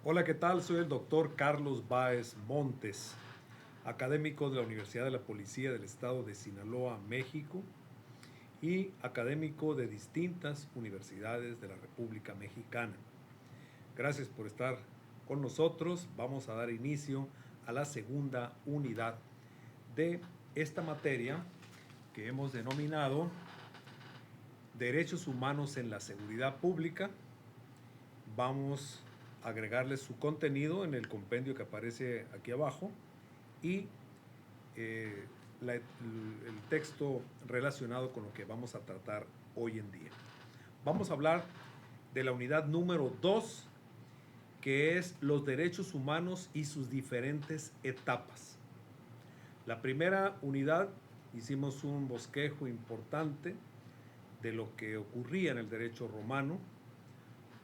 Hola, ¿qué tal? Soy el doctor Carlos Báez Montes, académico de la Universidad de la Policía del Estado de Sinaloa, México, y académico de distintas universidades de la República Mexicana. Gracias por estar con nosotros. Vamos a dar inicio a la segunda unidad de esta materia que hemos denominado Derechos Humanos en la Seguridad Pública. Vamos a agregarles su contenido en el compendio que aparece aquí abajo y el texto relacionado con lo que vamos a tratar hoy en día. Vamos a hablar de la unidad número 2, que es los derechos humanos y sus diferentes etapas. La primera unidad hicimos un bosquejo importante de lo que ocurría en el derecho romano,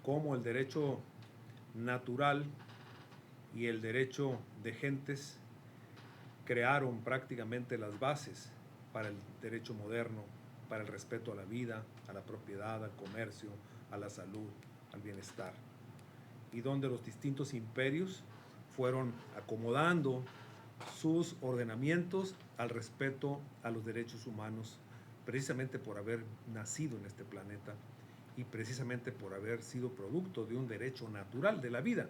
como el derecho natural y el derecho de gentes crearon prácticamente las bases para el derecho moderno, para el respeto a la vida, a la propiedad, al comercio, a la salud, al bienestar, y donde los distintos imperios fueron acomodando sus ordenamientos al respeto a los derechos humanos, precisamente por haber nacido en este planeta y precisamente por haber sido producto de un derecho natural de la vida.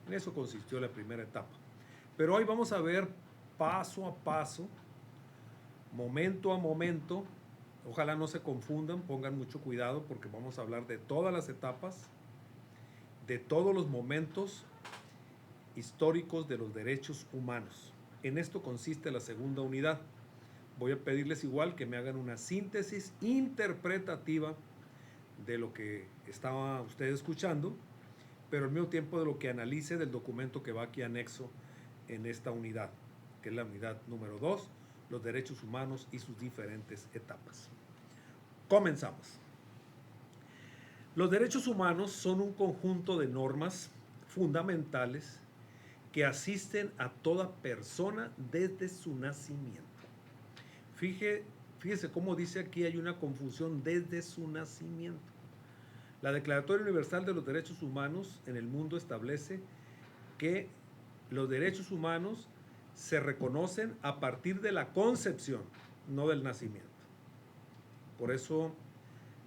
En eso consistió la primera etapa. Pero hoy vamos a ver paso a paso, momento a momento. Ojalá no se confundan, pongan mucho cuidado porque vamos a hablar de todas las etapas, de todos los momentos históricos de los derechos humanos. En esto consiste la segunda unidad. Voy a pedirles igual que me hagan una síntesis interpretativa de lo que estaba usted escuchando, pero al mismo tiempo de lo que analice del documento que va aquí anexo en esta unidad, que es la unidad número 2, los derechos humanos y sus diferentes etapas. Comenzamos. Los derechos humanos son un conjunto de normas fundamentales que asisten a toda persona desde su nacimiento. Fíjese cómo dice aquí hay una confusión desde su nacimiento. La Declaratoria Universal de los Derechos Humanos en el mundo establece que los derechos humanos se reconocen a partir de la concepción, no del nacimiento. Por eso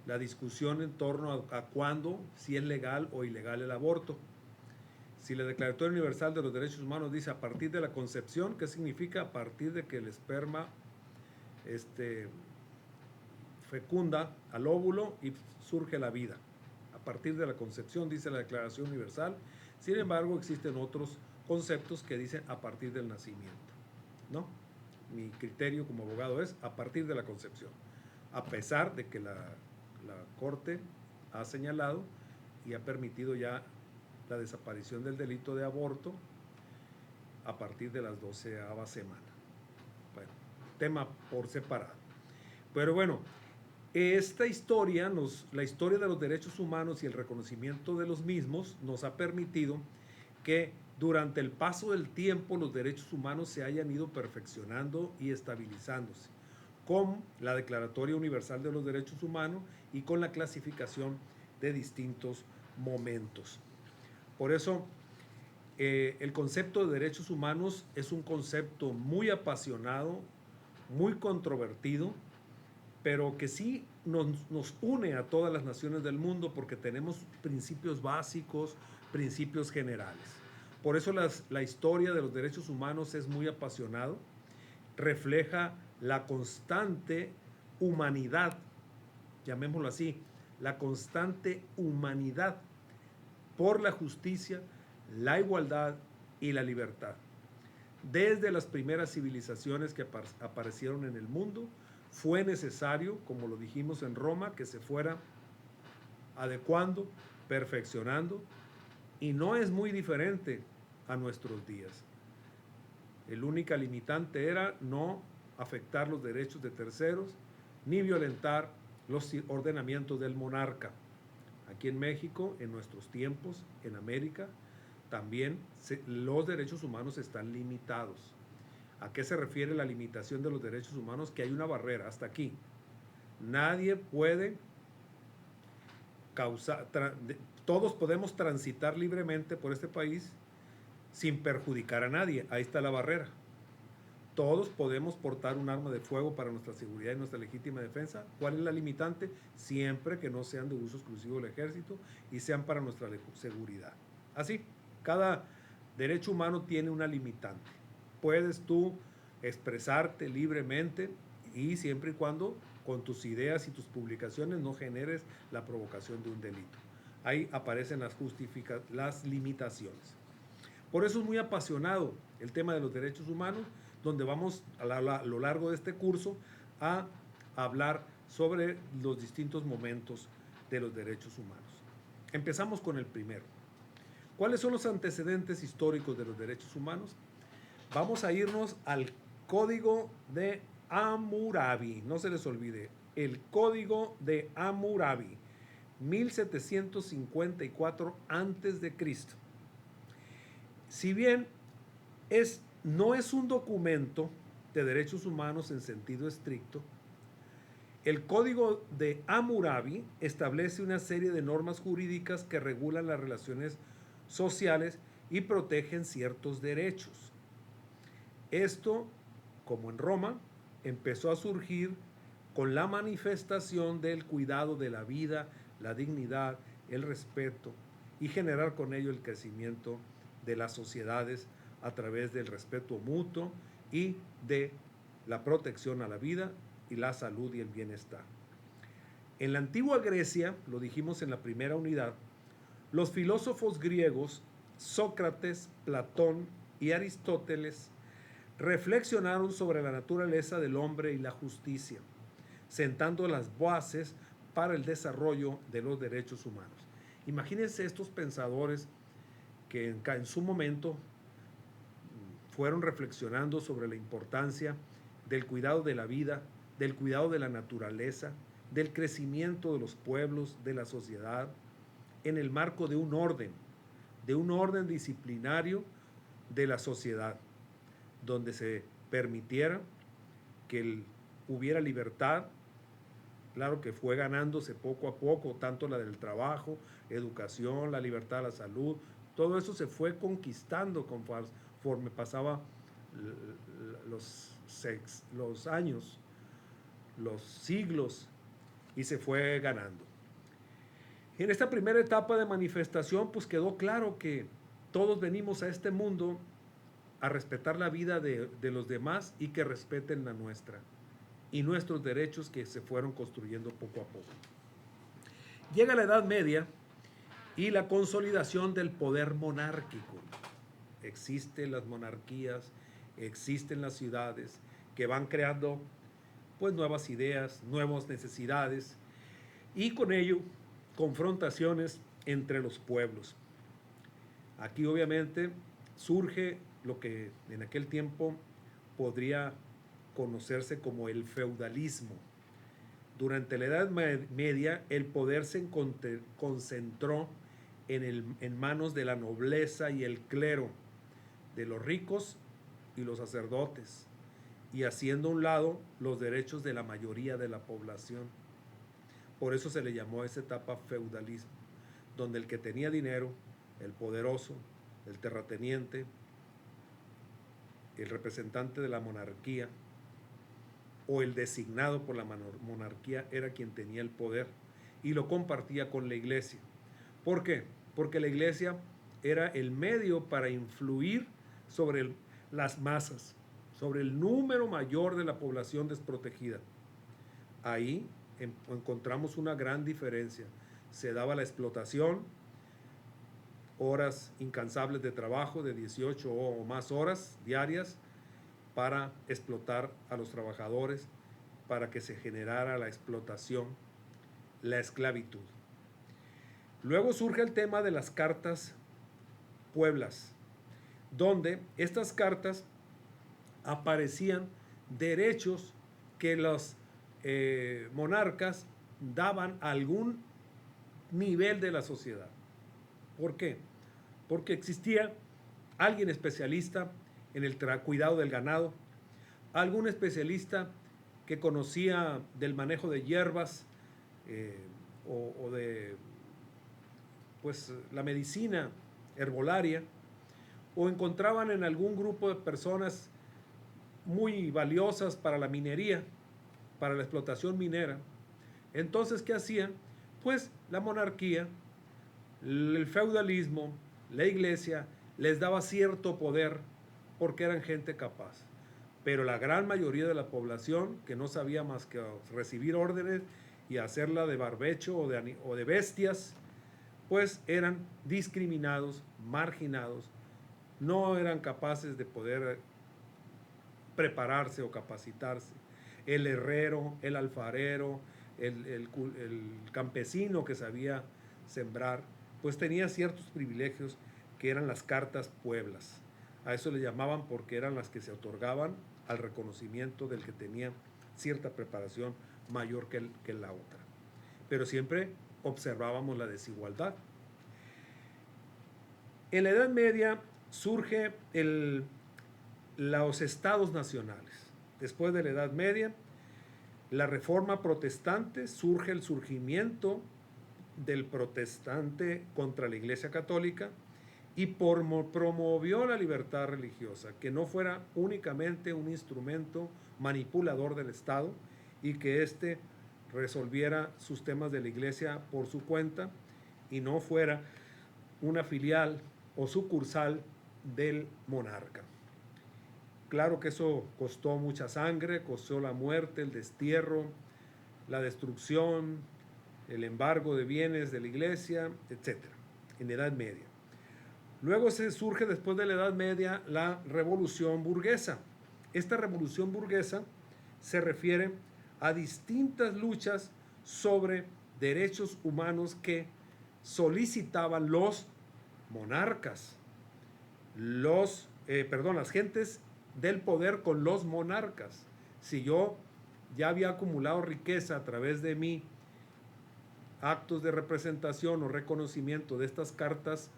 la discusión en torno a cuándo, si es legal o ilegal el aborto. Si la Declaratoria Universal de los Derechos Humanos dice a partir de la concepción, ¿qué significa? A partir de que el esperma fecunda al óvulo y surge la vida. A partir de la concepción, dice la Declaración Universal. Sin embargo, existen otros conceptos que dicen a partir del nacimiento, ¿no? Mi criterio como abogado es a partir de la concepción, a pesar de que la Corte ha señalado y ha permitido ya la desaparición del delito de aborto a partir de las 12ª semana. Bueno, tema por separado. Pero bueno, esta historia, la historia de los derechos humanos y el reconocimiento de los mismos nos ha permitido que durante el paso del tiempo los derechos humanos se hayan ido perfeccionando y estabilizándose, con la Declaratoria Universal de los Derechos Humanos y con la clasificación de distintos momentos. Por eso, el concepto de derechos humanos es un concepto muy apasionado, muy controvertido, pero que sí nos une a todas las naciones del mundo porque tenemos principios básicos, principios generales. Por eso la historia de los derechos humanos es muy apasionado, refleja la constante humanidad, llamémoslo así, la constante humanidad por la justicia, la igualdad y la libertad. Desde las primeras civilizaciones que aparecieron en el mundo, fue necesario, como lo dijimos en Roma, que se fuera adecuando, perfeccionando, y no es muy diferente a nuestros días. El única limitante era no afectar los derechos de terceros, ni violentar los ordenamientos del monarca. Aquí en México, en nuestros tiempos, en América, también los derechos humanos están limitados. ¿A qué se refiere la limitación de los derechos humanos? Que hay una barrera hasta aquí. Nadie puede todos podemos transitar libremente por este país sin perjudicar a nadie. Ahí está la barrera. Todos podemos portar un arma de fuego para nuestra seguridad y nuestra legítima defensa. ¿Cuál es la limitante? Siempre que no sean de uso exclusivo del ejército y sean para nuestra seguridad. Así, cada derecho humano tiene una limitante. Puedes tú expresarte libremente y siempre y cuando con tus ideas y tus publicaciones no generes la provocación de un delito. Ahí aparecen las limitaciones. Por eso es muy apasionado el tema de los derechos humanos, donde vamos a lo largo de este curso a hablar sobre los distintos momentos de los derechos humanos. Empezamos con el primero. ¿Cuáles son los antecedentes históricos de los derechos humanos? Vamos a irnos al Código de Hammurabi, no se les olvide, el Código de Hammurabi, 1754 a.C. Si bien no es un documento de derechos humanos en sentido estricto, el Código de Hammurabi establece una serie de normas jurídicas que regulan las relaciones sociales y protegen ciertos derechos. Esto, como en Roma, empezó a surgir con la manifestación del cuidado de la vida, la dignidad, el respeto y generar con ello el crecimiento de las sociedades a través del respeto mutuo y de la protección a la vida y la salud y el bienestar. En la antigua Grecia, lo dijimos en la primera unidad, los filósofos griegos Sócrates, Platón y Aristóteles reflexionaron sobre la naturaleza del hombre y la justicia, sentando las bases para el desarrollo de los derechos humanos. Imagínense estos pensadores que en su momento fueron reflexionando sobre la importancia del cuidado de la vida, del cuidado de la naturaleza, del crecimiento de los pueblos, de la sociedad, en el marco de un orden disciplinario de la sociedad, donde se permitiera que hubiera libertad. Claro que fue ganándose poco a poco, tanto la del trabajo, educación, la libertad a la salud, todo eso se fue conquistando conforme pasaba los años, los siglos, y se fue ganando. En esta primera etapa de manifestación, pues quedó claro que todos venimos a este mundo a respetar la vida de los demás y que respeten la nuestra y nuestros derechos que se fueron construyendo poco a poco. Llega la Edad Media y la consolidación del poder monárquico. Existen las monarquías, existen las ciudades que van creando pues nuevas ideas, nuevas necesidades y con ello confrontaciones entre los pueblos. Aquí obviamente surge lo que en aquel tiempo podría conocerse como el feudalismo. Durante la Edad Media el poder se concentró en manos de la nobleza y el clero, de los ricos y los sacerdotes, y haciendo a un lado los derechos de la mayoría de la población. Por eso se le llamó a esa etapa feudalismo, donde el que tenía dinero, el poderoso, el terrateniente, el representante de la monarquía o el designado por la monarquía era quien tenía el poder y lo compartía con la iglesia. ¿Por qué? Porque la iglesia era el medio para influir sobre las masas, sobre el número mayor de la población desprotegida. Ahí encontramos una gran diferencia. Se daba la explotación, horas incansables de trabajo de 18 o más horas diarias para explotar a los trabajadores, para que se generara la explotación, la esclavitud. Luego surge el tema de las cartas pueblas, donde estas cartas aparecían derechos que los monarcas daban a algún nivel de la sociedad. ¿Por qué? Porque existía alguien especialista en el cuidado del ganado, algún especialista que conocía del manejo de hierbas o de pues, la medicina herbolaria, o encontraban en algún grupo de personas muy valiosas para la minería, para la explotación minera. Entonces, ¿qué hacían? Pues la monarquía, el feudalismo, la iglesia les daba cierto poder porque eran gente capaz. Pero la gran mayoría de la población, que no sabía más que recibir órdenes y hacerla de barbecho o de bestias, pues eran discriminados, marginados, no eran capaces de poder prepararse o capacitarse. El herrero, el alfarero, el campesino que sabía sembrar, pues tenía ciertos privilegios que eran las cartas pueblas. A eso le llamaban porque eran las que se otorgaban al reconocimiento del que tenía cierta preparación mayor que la otra. Pero siempre observábamos la desigualdad. En la Edad Media surge los estados nacionales. Después de la Edad Media, la Reforma Protestante, surge el surgimiento del protestante contra la Iglesia Católica y promovió la libertad religiosa, que no fuera únicamente un instrumento manipulador del Estado y que éste resolviera sus temas de la Iglesia por su cuenta y no fuera una filial o sucursal del monarca. Claro que eso costó mucha sangre, costó la muerte, el destierro, la destrucción, el embargo de bienes de la iglesia, etc. En la Edad Media. Luego se surge después de la Edad Media la Revolución Burguesa. Esta Revolución Burguesa se refiere a distintas luchas sobre derechos humanos que solicitaban los monarcas, las gentes del poder con los monarcas. Si yo ya había acumulado riqueza a través de mi actos de representación o reconocimiento de estas cartas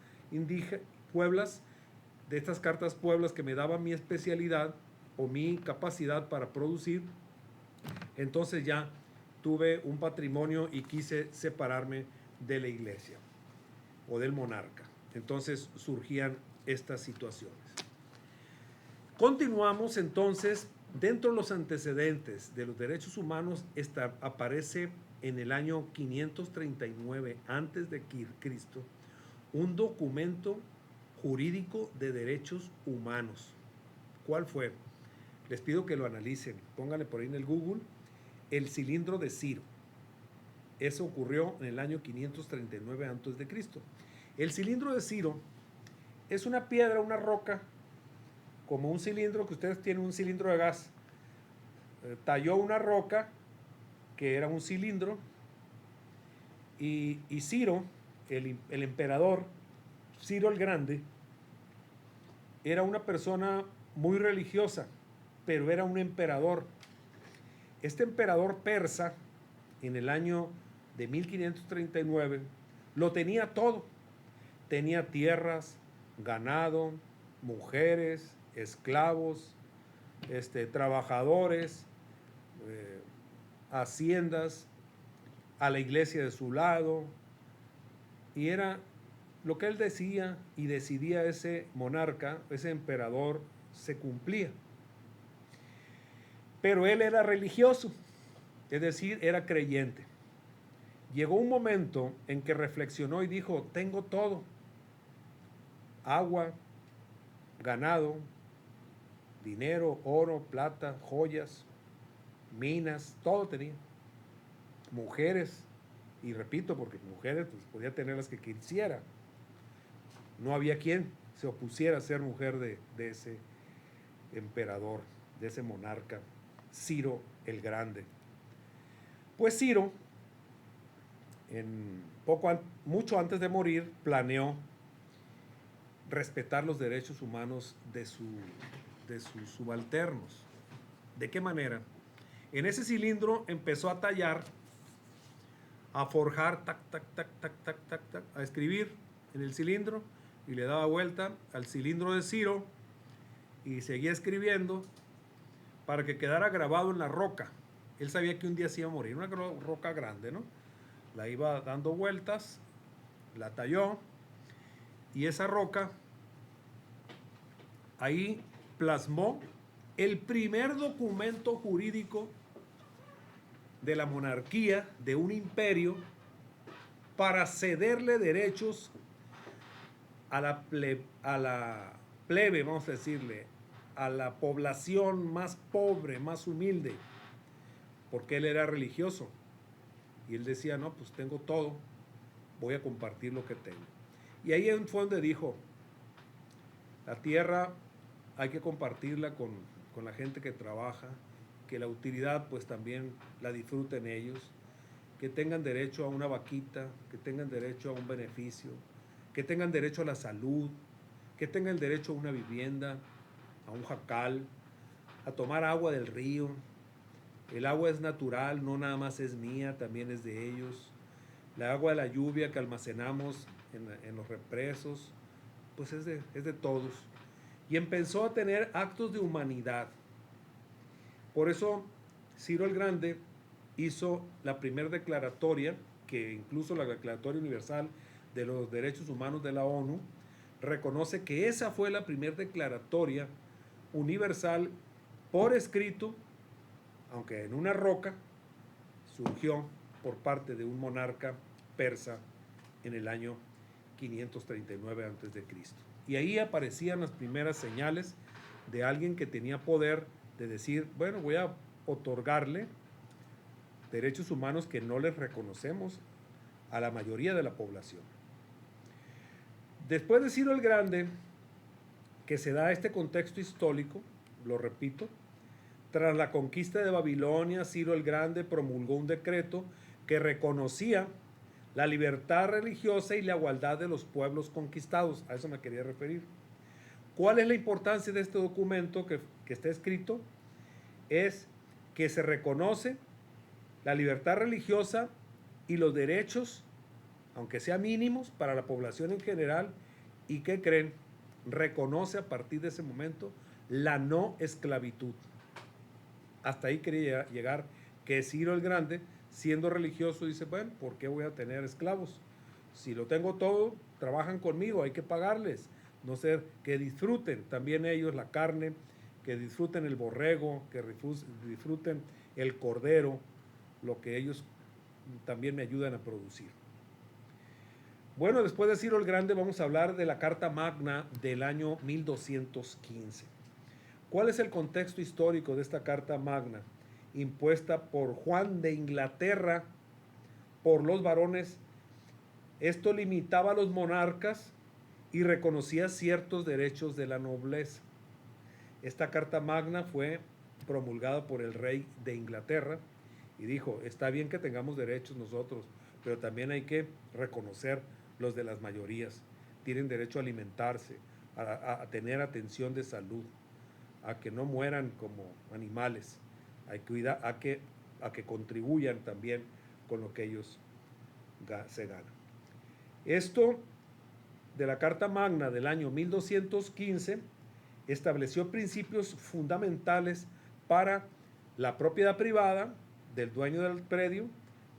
pueblas, de estas cartas pueblas que me daban mi especialidad o mi capacidad para producir, entonces ya tuve un patrimonio y quise separarme de la iglesia o del monarca. Entonces surgían estas situaciones. Continuamos entonces, dentro de los antecedentes de los derechos humanos, aparece en el año 539 antes de Cristo un documento jurídico de derechos humanos. ¿Cuál fue? Les pido que lo analicen, pónganle por ahí en el Google, el cilindro de Ciro. Eso ocurrió en el año 539 antes de Cristo. El cilindro de Ciro es una piedra, una roca, como un cilindro que ustedes tienen, un cilindro de gas. Talló una roca que era un cilindro y Ciro, el emperador, Ciro el Grande, era una persona muy religiosa, pero era un emperador. Este emperador persa, en el año de 1539, lo tenía todo. Tenía tierras, ganado, mujeres, esclavos, trabajadores, haciendas, a la iglesia de su lado, y era lo que él decía y decidía ese monarca, ese emperador, se cumplía. Pero él era religioso, es decir, era creyente. Llegó un momento en que reflexionó y dijo: tengo todo, agua, ganado, dinero, oro, plata, joyas, minas, todo tenía. Mujeres, y repito, porque mujeres pues podía tener las que quisiera. No había quien se opusiera a ser mujer de ese emperador, de ese monarca, Ciro el Grande. Pues Ciro, mucho antes de morir, planeó respetar los derechos humanos de sus subalternos. ¿De qué manera? En ese cilindro empezó a tallar, a forjar, tac, tac, tac, tac, tac, tac, tac, a escribir en el cilindro, y le daba vuelta al cilindro de Ciro y seguía escribiendo para que quedara grabado en la roca. Él sabía que un día se iba a morir, una roca grande, ¿no? La iba dando vueltas la talló, y esa roca ahí plasmó el primer documento jurídico de la monarquía, de un imperio, para cederle derechos a la plebe, vamos a decirle, a la población más pobre, más humilde, porque él era religioso. Y él decía, no, pues tengo todo, voy a compartir lo que tengo. Y ahí fue donde dijo, la tierra hay que compartirla con la gente que trabaja, que la utilidad pues también la disfruten ellos, que tengan derecho a una vaquita, que tengan derecho a un beneficio, que tengan derecho a la salud, que tengan derecho a una vivienda, a un jacal, a tomar agua del río. El agua es natural, no nada más es mía, también es de ellos. La agua de la lluvia que almacenamos en los represos, pues es de todos. Y empezó a tener actos de humanidad. Por eso Ciro el Grande hizo la primera declaratoria, que incluso la Declaratoria Universal de los Derechos Humanos de la ONU, reconoce que esa fue la primera declaratoria universal por escrito, aunque en una roca, surgió por parte de un monarca persa en el año 539 a.C. Y ahí aparecían las primeras señales de alguien que tenía poder de decir, bueno, voy a otorgarle derechos humanos que no les reconocemos a la mayoría de la población. Después de Ciro el Grande, que se da este contexto histórico, lo repito, tras la conquista de Babilonia, Ciro el Grande promulgó un decreto que reconocía la libertad religiosa y la igualdad de los pueblos conquistados. A eso me quería referir. ¿Cuál es la importancia de este documento que está escrito? Es que se reconoce la libertad religiosa y los derechos, aunque sean mínimos, para la población en general. ¿Y qué creen? Reconoce a partir de ese momento la no esclavitud. Hasta ahí quería llegar, que Ciro el Grande, siendo religioso, dice, bueno, ¿por qué voy a tener esclavos? Si lo tengo todo, trabajan conmigo, hay que pagarles. No ser que disfruten también ellos la carne, que disfruten el borrego, que disfruten el cordero, lo que ellos también me ayudan a producir. Bueno, después de Ciro el Grande vamos a hablar de la Carta Magna del año 1215. ¿Cuál es el contexto histórico de esta Carta Magna? Impuesta por Juan de Inglaterra, por los varones. Esto limitaba a los monarcas y reconocía ciertos derechos de la nobleza. Esta Carta Magna fue promulgada por el rey de Inglaterra y dijo, está bien que tengamos derechos nosotros, pero también hay que reconocer los de las mayorías. Tienen derecho a alimentarse, a tener atención de salud, a que no mueran como animales, a que contribuyan también con lo que ellos se ganan. Esto de la Carta Magna del año 1215 estableció principios fundamentales para la propiedad privada del dueño del predio,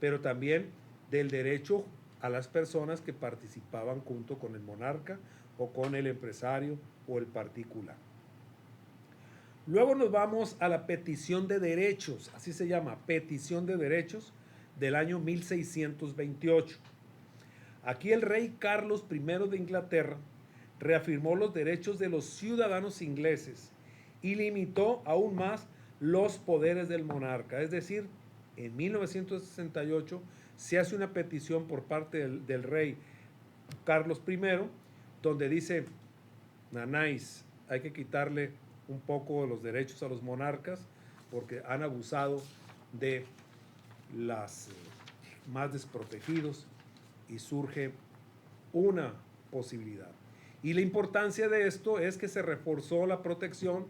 pero también del derecho a las personas que participaban junto con el monarca o con el empresario o el particular. Luego nos vamos a la petición de derechos, así se llama, petición de derechos del año 1628. Aquí el rey Carlos I de Inglaterra reafirmó los derechos de los ciudadanos ingleses y limitó aún más los poderes del monarca. Es decir, en 1968 se hace una petición por parte del rey Carlos I, donde dice, nanáis, hay que quitarle un poco los derechos a los monarcas porque han abusado de las más desprotegidos, y surge una posibilidad. Y la importancia de esto es que se reforzó la protección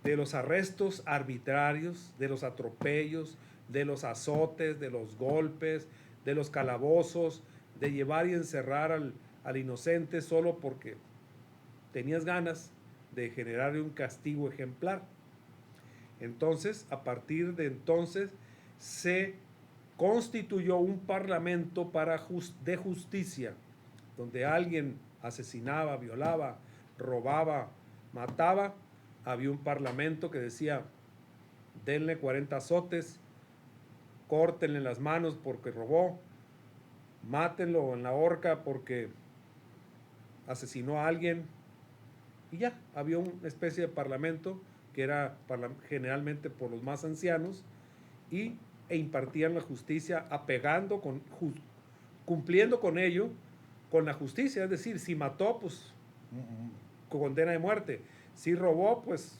de los arrestos arbitrarios, de los atropellos, de los azotes, de los golpes, de los calabozos, de llevar y encerrar al inocente solo porque tenías ganas de generarle un castigo ejemplar. Entonces, a partir de entonces, se constituyó un parlamento de justicia, donde alguien asesinaba, violaba, robaba, mataba, había un parlamento que decía, denle 40 azotes, córtenle las manos porque robó, mátenlo en la horca porque asesinó a alguien, y ya, había una especie de parlamento que era generalmente por los más ancianos e impartían la justicia cumpliendo con ello, con la justicia, es decir, si mató, pues condena de muerte, si robó, pues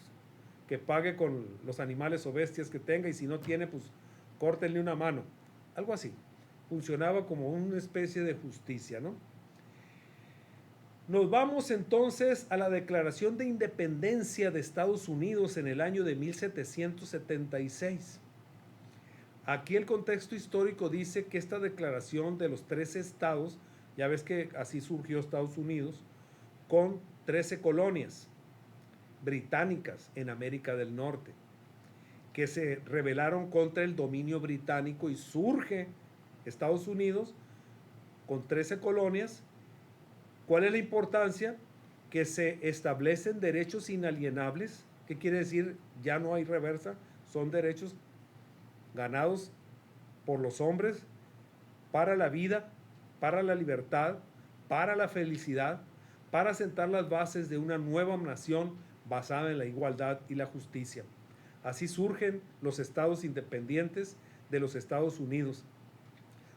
que pague con los animales o bestias que tenga, y si no tiene, pues córtenle una mano, algo así. Funcionaba como una especie de justicia, ¿no? Nos vamos entonces a la Declaración de Independencia de Estados Unidos en el año de 1776. Aquí el contexto histórico dice que esta declaración de los 13 estados, ya ves que así surgió Estados Unidos, con 13 colonias británicas en América del Norte, que se rebelaron contra el dominio británico, y surge Estados Unidos con 13 colonias. ¿Cuál es la importancia? Que se establecen derechos inalienables. ¿Qué quiere decir? Ya no hay reversa, son derechos ganados por los hombres para la vida, para la libertad, para la felicidad, para sentar las bases de una nueva nación basada en la igualdad y la justicia. Así surgen los estados independientes de los Estados Unidos,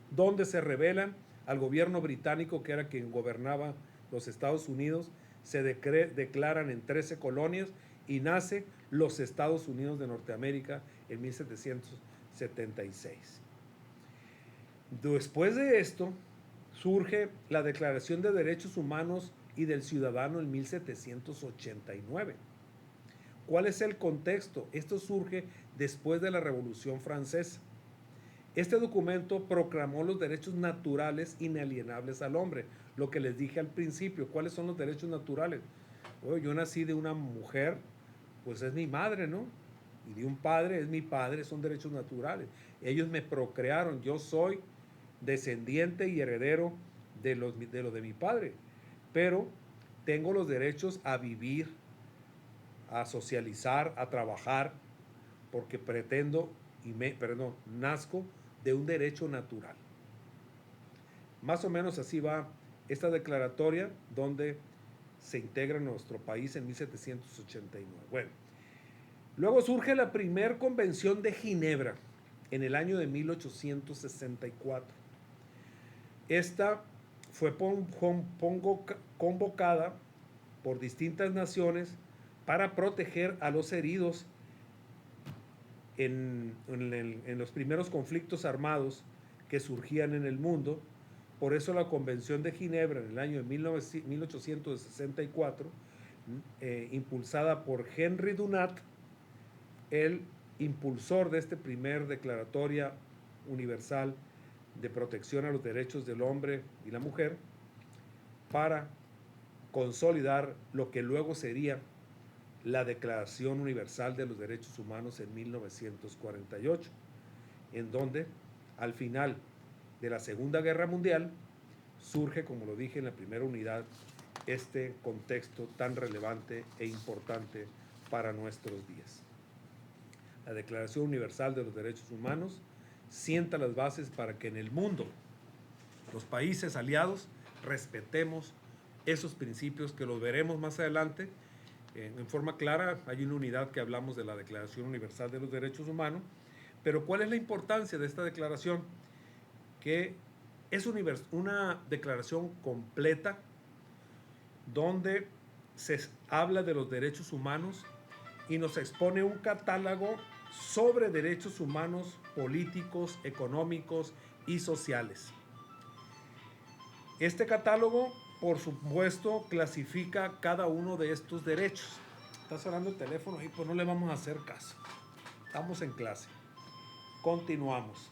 donde se rebelan al gobierno británico, que era quien gobernaba los Estados Unidos, se declaran en 13 colonias y nace los Estados Unidos de Norteamérica en 1776. Después de esto surge la Declaración de Derechos Humanos y del Ciudadano en 1789. ¿Cuál es el contexto? Esto surge después de la Revolución Francesa. Este documento proclamó los derechos naturales inalienables al hombre. Lo que les dije al principio, ¿cuáles son los derechos naturales? Yo nací de una mujer, pues es mi madre, ¿no? Y de un padre, es mi padre, son derechos naturales. Ellos me procrearon, yo soy descendiente y heredero de lo de mi padre, pero tengo los derechos a vivir, a socializar, a trabajar, porque nazco de un derecho natural. Más o menos así va esta declaratoria, donde se integra nuestro país en 1789. Bueno, luego surge la primera Convención de Ginebra en el año de 1864. Esta fue convocada por distintas naciones para proteger a los heridos en los primeros conflictos armados que surgían en el mundo. Por eso la Convención de Ginebra en el año de 1864, impulsada por Henry Dunant, el impulsor de esta primer declaratoria universal de protección a los derechos del hombre y la mujer, para consolidar lo que luego sería la Declaración Universal de los Derechos Humanos en 1948, en donde al final de la Segunda Guerra Mundial surge, como lo dije en la primera unidad, este contexto tan relevante e importante para nuestros días. La Declaración Universal de los Derechos Humanos sienta las bases para que en el mundo los países aliados respetemos esos principios, que los veremos más adelante en forma clara. Hay una unidad que hablamos de la Declaración Universal de los Derechos Humanos, pero ¿cuál es la importancia de esta declaración? Que es una declaración completa, donde se habla de los derechos humanos y nos expone un catálogo sobre derechos humanos políticos, económicos y sociales. Este catálogo, por supuesto, clasifica cada uno de estos derechos. Está sonando el teléfono y pues no le vamos a hacer caso. Estamos en clase. Continuamos.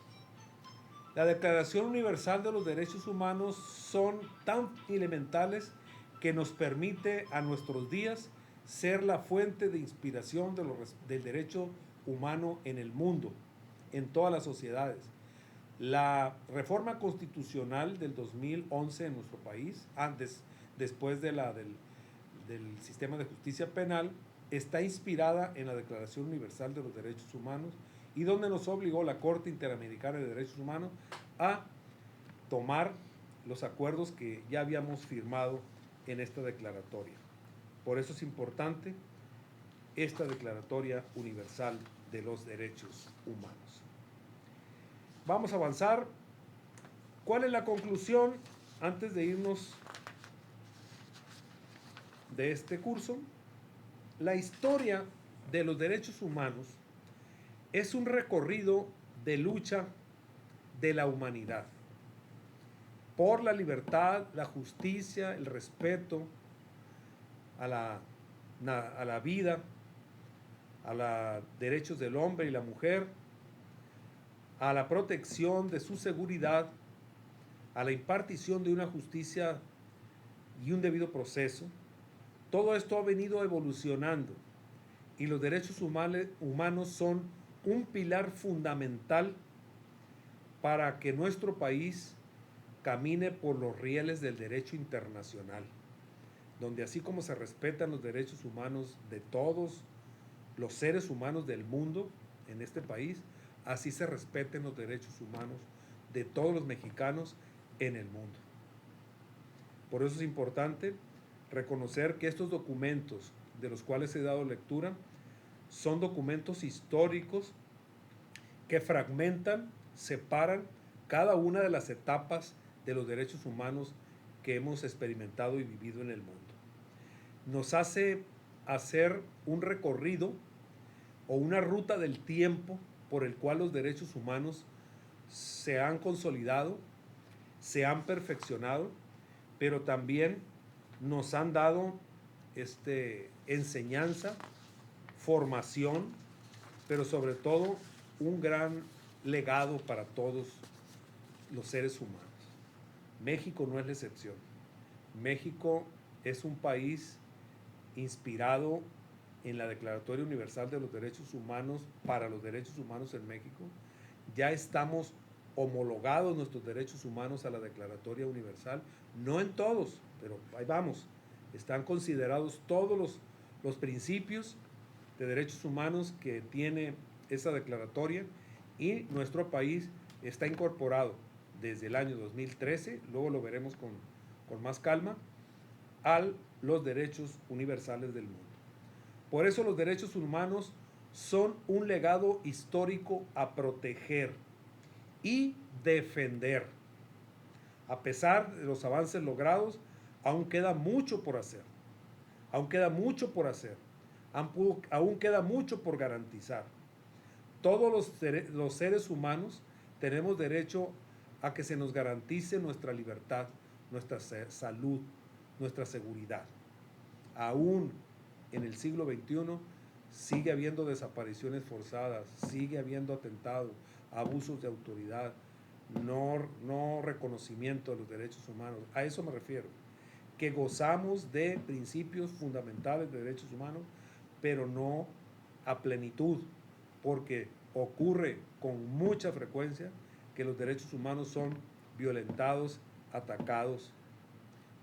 La Declaración Universal de los Derechos Humanos son tan elementales que nos permite a nuestros días ser la fuente de inspiración del derecho humano en el mundo, en todas las sociedades. La reforma constitucional del 2011 en nuestro país, después del sistema de justicia penal, está inspirada en la Declaración Universal de los Derechos Humanos y donde nos obligó la Corte Interamericana de Derechos Humanos a tomar los acuerdos que ya habíamos firmado en esta declaratoria. Por eso es importante esta Declaratoria Universal de los Derechos Humanos. Vamos a avanzar. ¿Cuál es la conclusión antes de irnos de este curso? La historia de los derechos humanos es un recorrido de lucha de la humanidad por la libertad, la justicia, el respeto a la vida, a los derechos del hombre y la mujer, a la protección de su seguridad, a la impartición de una justicia y un debido proceso. Todo esto ha venido evolucionando y los derechos humanos son un pilar fundamental para que nuestro país camine por los rieles del derecho internacional, donde así como se respetan los derechos humanos de todos los seres humanos del mundo en este país, así se respeten los derechos humanos de todos los mexicanos en el mundo. Por eso es importante reconocer que estos documentos de los cuales he dado lectura son documentos históricos que fragmentan, separan cada una de las etapas de los derechos humanos que hemos experimentado y vivido en el mundo. Nos hace hacer un recorrido o una ruta del tiempo por el cual los derechos humanos se han consolidado, se han perfeccionado, pero también nos han dado enseñanza, formación, pero sobre todo un gran legado para todos los seres humanos. México no es la excepción. México es un país inspirado en la Declaratoria Universal de los Derechos Humanos para los derechos humanos en México. Ya estamos homologados nuestros derechos humanos a la Declaratoria Universal, no en todos, pero ahí vamos. Están considerados todos los principios de derechos humanos que tiene esa declaratoria y nuestro país está incorporado desde el año 2013, luego lo veremos con más calma, a los derechos universales del mundo. Por eso los derechos humanos son un legado histórico a proteger y defender. A pesar de los avances logrados, aún queda mucho por hacer. Aún queda mucho por hacer. Aún queda mucho por garantizar. Todos los seres humanos tenemos derecho a que se nos garantice nuestra libertad, nuestra salud, nuestra seguridad. Aún en el siglo XXI sigue habiendo desapariciones forzadas, sigue habiendo atentados, abusos de autoridad, no reconocimiento de los derechos humanos. A eso me refiero, que gozamos de principios fundamentales de derechos humanos, pero no a plenitud, porque ocurre con mucha frecuencia que los derechos humanos son violentados, atacados.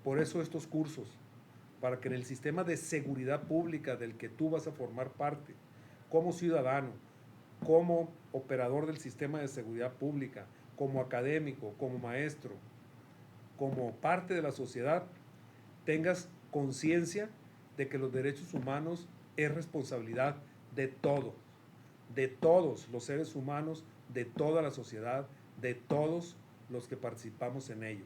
Por eso estos cursos, para que en el sistema de seguridad pública del que tú vas a formar parte, como ciudadano, como operador del sistema de seguridad pública, como académico, como maestro, como parte de la sociedad, tengas conciencia de que los derechos humanos es responsabilidad de todos los seres humanos, de toda la sociedad, de todos los que participamos en ello.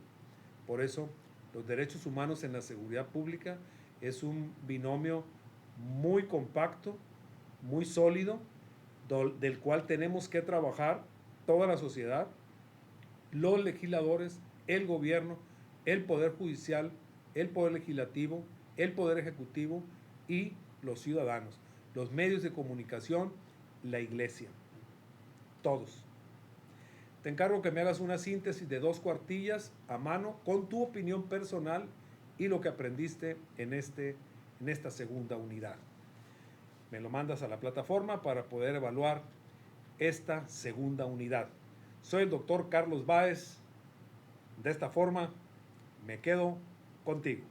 Por eso, los derechos humanos en la seguridad pública es un binomio muy compacto, muy sólido, del cual tenemos que trabajar toda la sociedad, los legisladores, el gobierno, el poder judicial, el poder legislativo, el poder ejecutivo y los ciudadanos, los medios de comunicación, la iglesia, todos. Te encargo que me hagas una síntesis de 2 cuartillas a mano con tu opinión personal y lo que aprendiste en esta segunda unidad. Me lo mandas a la plataforma para poder evaluar esta segunda unidad. Soy el doctor Carlos Báez. De esta forma, me quedo contigo.